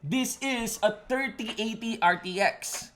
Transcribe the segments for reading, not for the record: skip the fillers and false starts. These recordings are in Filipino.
This is a 3080 RTX.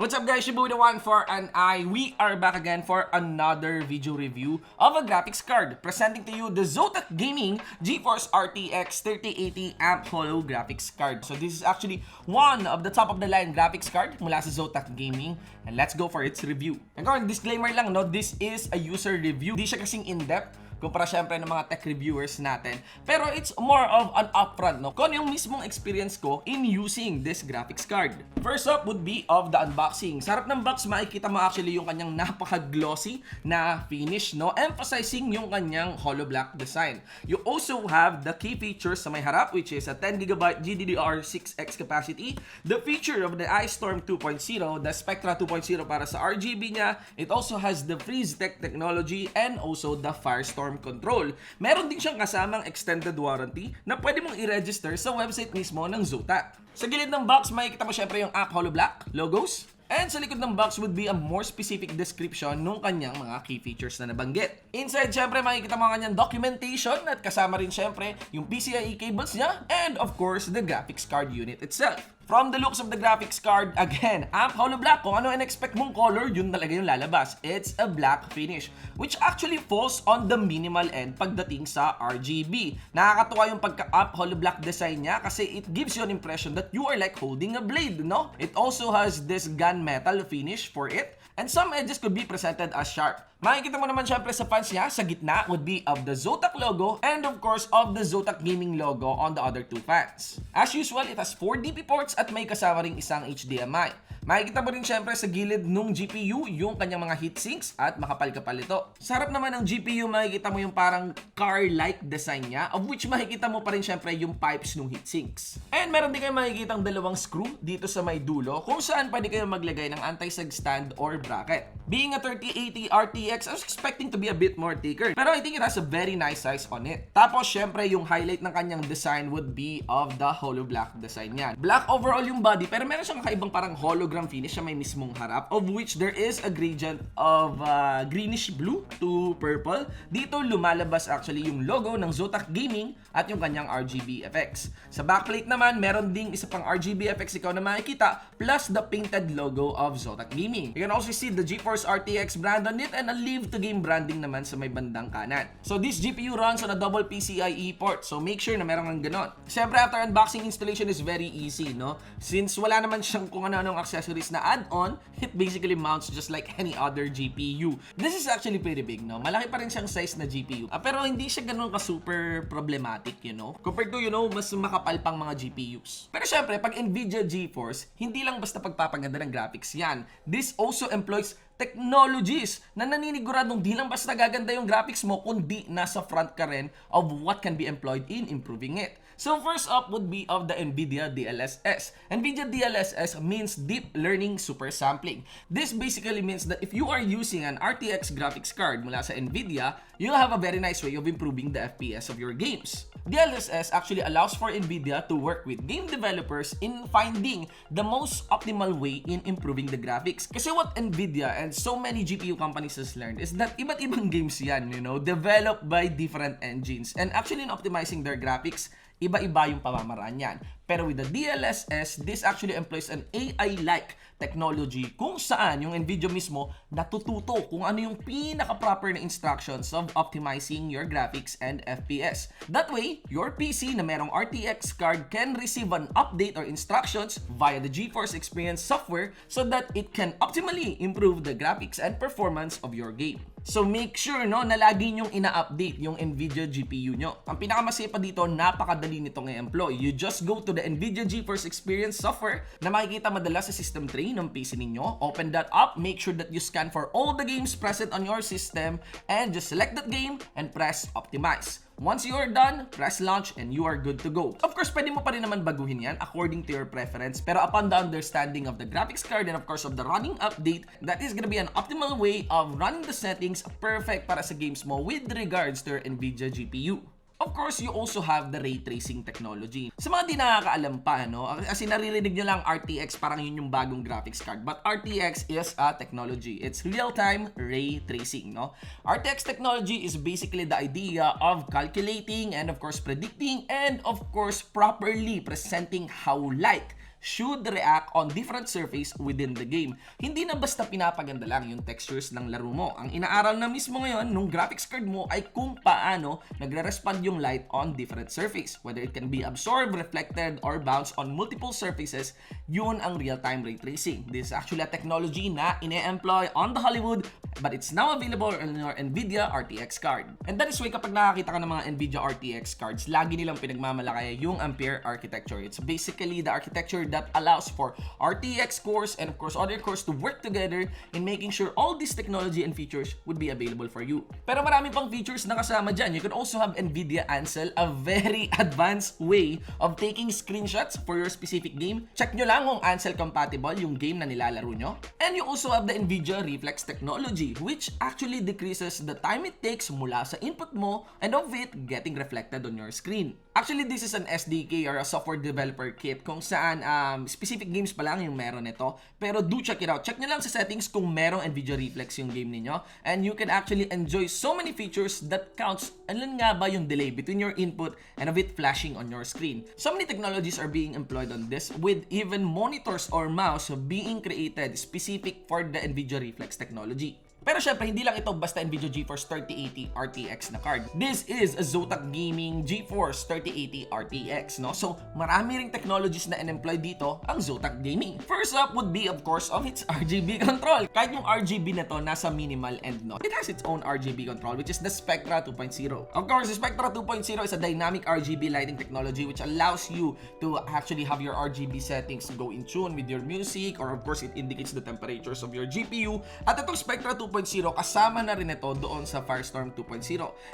What's up guys, Shibu the one for an I. We are back again for another video review of a graphics card. Presenting to you the ZOTAC Gaming GeForce RTX 3080 AMP Holo graphics card. So this is actually one of the top of the line graphics card mula sa ZOTAC Gaming. And let's go for its review. And kawan, disclaimer lang, no, this is a user review. Di siya kasing in-depth kumpara syempre ng mga tech reviewers natin. Pero it's more of an upfront, no? Kung yung mismong experience ko in using this graphics card. First up would be of the unboxing. Sa harap ng box, makikita mo actually yung kanyang napaka-glossy na finish, no? Emphasizing yung kanyang hollow black design. You also have the key features sa may harap, which is a 10GB GDDR6X capacity, the feature of the iStorm 2.0, the Spectra 2.0 para sa RGB niya. It also has the Freeze Tech technology and also the Firestorm control. Meron din siyang kasamang extended warranty na pwede mong i-register sa website mismo ng ZOTAC. Sa gilid ng box, makikita mo syempre yung AMP Holo Black logos. And sa likod ng box would be a more specific description nung kanyang mga key features na nabanggit. Inside, syempre, makikita mo ang kanyang documentation at kasama rin syempre yung PCIe cables niya and of course, the graphics card unit itself. From the looks of the graphics card, again, AMP Holo Black, kung ano in-expect mong color, yun talaga yung lalabas. It's a black finish, which actually falls on the minimal end pagdating sa RGB. Nakakatuwa yung pagka-AMP Holo Black design niya kasi it gives you an impression that you are like holding a blade, no? It also has this gunmetal finish for it, and some edges could be presented as sharp. Makikita mo naman syempre sa fans niya, sa gitna would be of the ZOTAC logo and of course of the ZOTAC Gaming logo on the other two fans. As usual, it has 4 DP ports at may kasama ring isang HDMI. Makikita mo rin syempre sa gilid nung GPU yung kanyang mga heatsinks at makapal-kapal ito. Sa harap naman ng GPU, makikita mo yung parang car-like design niya, of which makikita mo pa rin syempre yung pipes nung heatsinks. And meron din kayo makikita ang dalawang screw dito sa may dulo kung saan pwede kayo maglagay ng anti-sag stand or bracket. Being a 3080 RTX, I was expecting to be a bit more thicker, pero I think it has a very nice size on it. Tapos syempre yung highlight ng kanyang design would be of the hollow black design niya. Black overall yung body, pero meron siyang kakaibang parang hologram finish sa may mismong harap, of which there is a gradient of greenish blue to purple. Dito lumalabas actually yung logo ng ZOTAC Gaming at yung kanyang RGB effects. Sa backplate naman, meron ding isa pang RGB effects ikaw na makikita plus the painted logo of ZOTAC Gaming. You can also see the GeForce RTX brand on it and a Live to Game branding naman sa may bandang kanan. So this GPU runs on a double PCIe port, so make sure na meron kang ganon. Siyempre after unboxing, installation is very easy, no? Since wala naman siyang kung ano-anong accessories na add-on, it basically mounts just like any other GPU. This is actually pretty big, no? Malaki pa rin siyang size na GPU. Pero hindi siya ganun ka-super problematic, you know? Compared to, you know, mas makapal pang mga GPUs. Pero syempre, pag NVIDIA GeForce, hindi lang basta pagpapaganda ng graphics yan. This also employs technologies na naniniguradong di lang basta gaganda yung graphics mo, kundi nasa front ka rin of what can be employed in improving it. So first up would be of the NVIDIA DLSS. NVIDIA DLSS means Deep Learning Super Sampling. This basically means that if you are using an RTX graphics card mula sa NVIDIA, you'll have a very nice way of improving the FPS of your games. DLSS actually allows for NVIDIA to work with game developers in finding the most optimal way in improving the graphics. Kasi what NVIDIA and so many GPU companies has learned is that iba't ibang games yan, you know, developed by different engines. And actually in optimizing their graphics, iba-iba yung pamamaraan yan. Pero with the DLSS, this actually employs an AI-like technology kung saan yung NVIDIA mismo natututo kung ano yung pinaka-proper na instructions of optimizing your graphics and FPS. That way, your PC na merong RTX card can receive an update or instructions via the GeForce Experience software so that it can optimally improve the graphics and performance of your game. So make sure, no, na lagi nyong ina-update yung NVIDIA GPU nyo. Ang pinakamasaya pa dito, napakadali nitong i-employ. You just go to the NVIDIA GeForce Experience software na makikita madalas sa system tray ng PC ninyo. Open that up, make sure that you scan for all the games present on your system and just select that game and press optimize. Once you are done, press launch and you are good to go. Of course, pwede mo pa rin naman baguhin yan according to your preference. Pero upon the understanding of the graphics card and of course of the running update, that is gonna be an optimal way of running the settings perfect para sa games mo with regards to your NVIDIA GPU. Of course, you also have the ray tracing technology. Sa mga di nakakaalam pa, no? Kasi naririnig nyo lang RTX, parang yun yung bagong graphics card. But RTX is a technology. It's real-time ray tracing, no? RTX technology is basically the idea of calculating and of course predicting and of course properly presenting how light should react on different surface within the game. Hindi na basta pinapaganda lang yung textures ng laro mo. Ang inaaral na mismo ngayon nung graphics card mo ay kung paano nagre-respond yung light on different surface. Whether it can be absorbed, reflected, or bounce on multiple surfaces, yun ang real-time ray tracing. This is actually a technology na ine-employ on the Hollywood, but it's now available on your NVIDIA RTX card. And that is why kapag nakakita ka ng mga NVIDIA RTX cards, lagi nilang pinagmamalaki yung Ampere architecture. It's basically the architecture that allows for RTX cores and of course other cores to work together in making sure all these technology and features would be available for you. Pero marami pang features na kasama dyan. You can also have NVIDIA Ansel, a very advanced way of taking screenshots for your specific game. Check nyo lang kung Ansel compatible yung game na nilalaro nyo. And you also have the NVIDIA Reflex technology, which actually decreases the time it takes mula sa input mo and of it getting reflected on your screen. Actually, this is an SDK or a software developer kit kung saan specific games pa lang yung meron nito. Pero do check it out. Check nyo lang sa settings kung merong NVIDIA Reflex yung game ninyo. And you can actually enjoy so many features that counts. Alam nga ba yung delay between your input and of it flashing on your screen. So many technologies are being employed on this, with even monitors or mouse being created specific for the NVIDIA Reflex technology. Pero syempre, hindi lang ito basta NVIDIA GeForce 3080 RTX na card. This is a ZOTAC Gaming GeForce 3080 RTX, no? So, marami ring technologies na in-employ dito ang ZOTAC Gaming. First up would be, of course, of its RGB control. Kahit yung RGB na to nasa minimal end, no? It has its own RGB control, which is the Spectra 2.0. Of course, the Spectra 2.0 is a dynamic RGB lighting technology which allows you to actually have your RGB settings go in tune with your music, or of course, it indicates the temperatures of your GPU. At itong Spectra 2.0 kasama na rin ito doon sa Firestorm 2.0.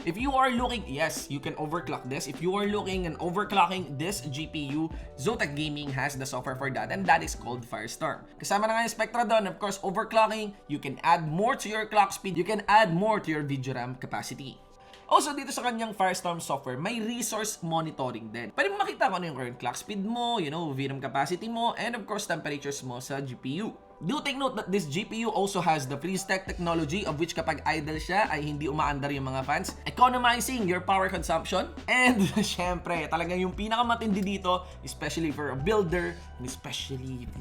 If you are looking, yes, you can overclock this. If you are looking and overclocking this GPU, ZOTAC Gaming has the software for that, and that is called Firestorm. Kasama na nga yung Spectra doon. Of course, overclocking, you can add more to your clock speed, you can add more to your video RAM capacity. Also, dito sa kanyang Firestorm software, may resource monitoring din. Pwede mo makita kung ano yung current clock speed mo, VRAM capacity mo, and of course, temperatures mo sa GPU. Do take note that this GPU also has the freeze tech technology, of which kapag idle siya ay hindi umaandar yung mga fans, economizing your power consumption. And syempre, talagang yung pinakamatindi dito, especially for a builder, and especially if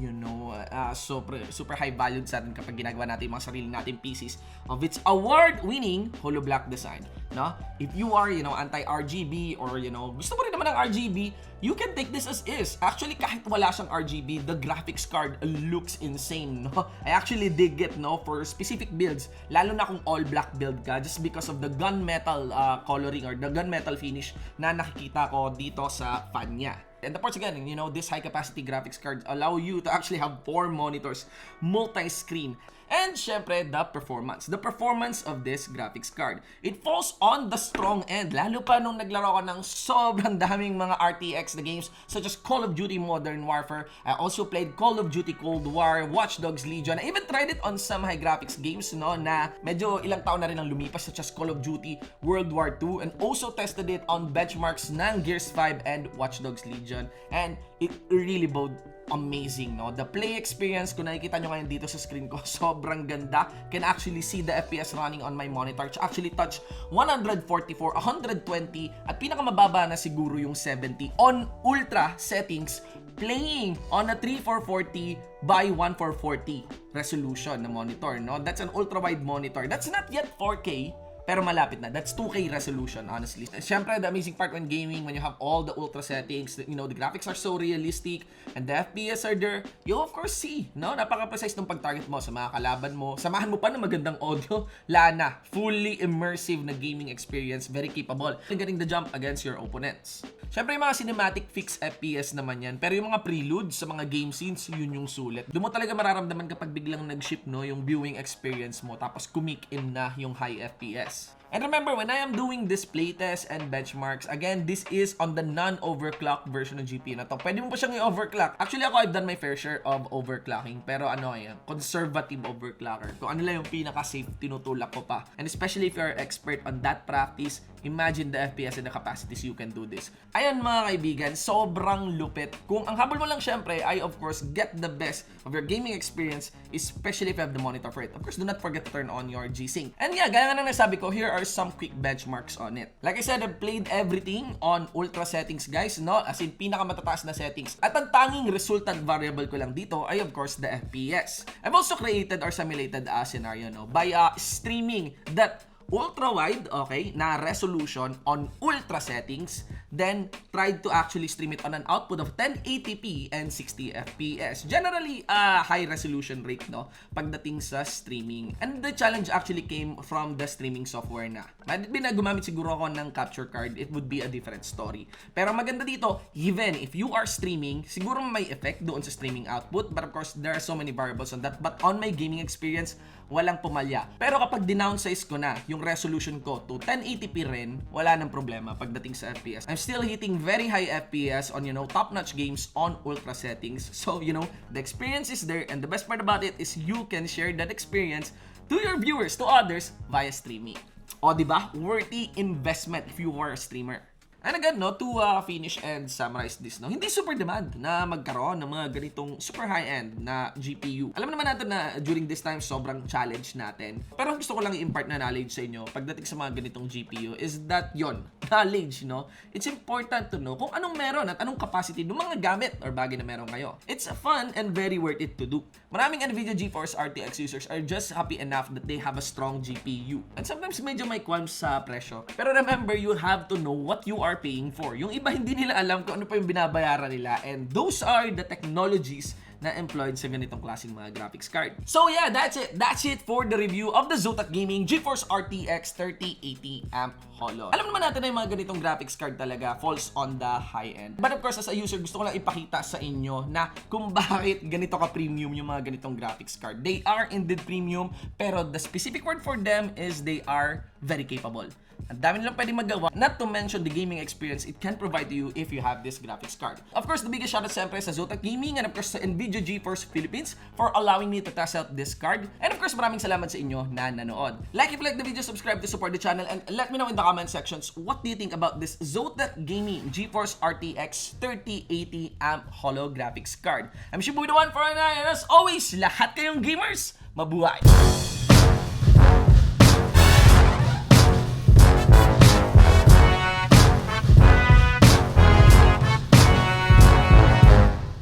super high valued sa atin kapag ginagawa natin yung mga sarili natin PCs, of its award-winning Holo Black design. No? If you are, anti-RGB or, gusto mo rin naman ng RGB, you can take this as is. Actually, kahit wala siyang RGB, the graphics card looks insane, no? I actually dig it, no, for specific builds, lalo na kung all black build ka, just because of the gunmetal coloring or the gunmetal finish na nakikita ko dito sa fan niya. And of course, again, this high-capacity graphics cards allow you to actually have 4 monitors, multi-screen. And syempre, the performance of this graphics card. It falls on the strong end, lalo pa nung naglaro ko ng sobrang daming mga RTX na games such as Call of Duty Modern Warfare. I also played Call of Duty Cold War, Watch Dogs Legion. I even tried it on some high graphics games, na medyo ilang taon na rin ang lumipas, such as Call of Duty World War II, and also tested it on benchmarks ng Gears 5 and Watch Dogs Legion. And it really bode amazing, no? The play experience, kung nakikita nyo ngayon dito sa screen ko, sobrang ganda. Can actually see the FPS running on my monitor. Actually touch 144, 120, at pinakamababa na siguro yung 70 on ultra settings, playing on a 3440 by 1440 resolution na monitor, no? That's an ultra wide monitor. That's not yet 4K, pero malapit na. That's 2K resolution, honestly. Siyempre, the amazing part when gaming, when you have all the ultra settings, the graphics are so realistic, and the FPS are there, you of course see, no? Napaka-precise ng pag-target mo sa mga kalaban mo. Samahan mo pa ng magandang audio, lana. Fully immersive na gaming experience, very capable in getting the jump against your opponents. Siyempre, yung mga cinematic fixed FPS naman yan, pero yung mga prelude sa mga game scenes, yun yung sulit. Doon mo talaga mararamdaman kapag biglang nag-ship, no, yung viewing experience mo, tapos kumik in na yung high FPS. FPS. And remember, when I am doing this playtest and benchmarks, again, this is on the non-overclock version ng GPU na to. Pwede mo pa siyang i-overclock. Actually, ako, I've done my fair share of overclocking. Pero ano yan, conservative overclocker. Kung ano lang yung pinaka-safe, tinutulak ko pa. And especially if you're expert on that practice, imagine the FPS and the capacities you can do this. Ayan mga kaibigan, sobrang lupit. Kung ang habol mo lang syempre ay of course get the best of your gaming experience, especially if you have the monitor for it. Of course, do not forget to turn on your G-Sync. And yeah, gaya nga nang nasabi ko, here are some quick benchmarks on it. Like I said, I've played everything on ultra settings guys, no? As in pinakamatataas na settings. At ang tanging resultant variable ko lang dito ay of course the FPS. I've also created or simulated a scenario, no? By streaming that ultra-wide, okay, na resolution on ultra settings, then tried to actually stream it on an output of 1080p and 60 FPS. Generally, high resolution rate, no, pagdating sa streaming. And the challenge actually came from the streaming software na. Maybe na gumamit siguro ako ng capture card, it would be a different story. Pero maganda dito, even if you are streaming, siguro may effect doon sa streaming output, but of course, there are so many variables on that. But on my gaming experience, walang pumalya. Pero kapag dinownsize ko na yung resolution ko to 1080p rin, wala nang problema pagdating sa FPS. I'm still hitting very high FPS on, you know, top-notch games on ultra settings. So, you know, the experience is there, and the best part about it is you can share that experience to your viewers, to others, via streaming. O, diba? Worthy investment if you are a streamer. And again, no, to finish and summarize this, no, hindi super demand na magkaroon ng mga ganitong super high-end na GPU. Alam naman natin na during this time, sobrang challenge natin. Pero gusto ko lang i-impart na knowledge sa inyo pagdating sa mga ganitong GPU is that yon, knowledge, no? It's important to know kung anong meron at anong capacity ng mga gamit or bagay na meron kayo. It's fun and very worth it to do. Maraming NVIDIA GeForce RTX users are just happy enough that they have a strong GPU. And sometimes medyo may qualms sa presyo. Pero remember, you have to know what you are paying for. Yung iba hindi nila alam kung ano pa yung binabayaran nila, and those are the technologies na employed sa ganitong klaseng mga graphics card. So yeah, that's it. That's it for the review of the ZOTAC Gaming GeForce RTX 3080 AMP Holo. Alam naman natin na yung mga ganitong graphics card talaga falls on the high end. But of course, as a user, gusto ko lang ipakita sa inyo na kung bakit ganito ka-premium yung mga ganitong graphics card. They are indeed premium, pero the specific word for them is they are very capable. Ang dami nilang pwedeng magawa, not to mention the gaming experience it can provide to you if you have this graphics card. Of course, the biggest shoutout siyempre sa ZOTAC Gaming and of course sa NVIDIA GeForce Philippines for allowing me to test out this card. And of course, maraming salamat sa inyo na nanood. Like if you like the video, subscribe to support the channel, and let me know in the comment sections what do you think about this ZOTAC Gaming GeForce RTX 3080 AMP Holo graphics card. I'm Shibu, the one for an eye, and as always, lahat kayong gamers, mabuhay!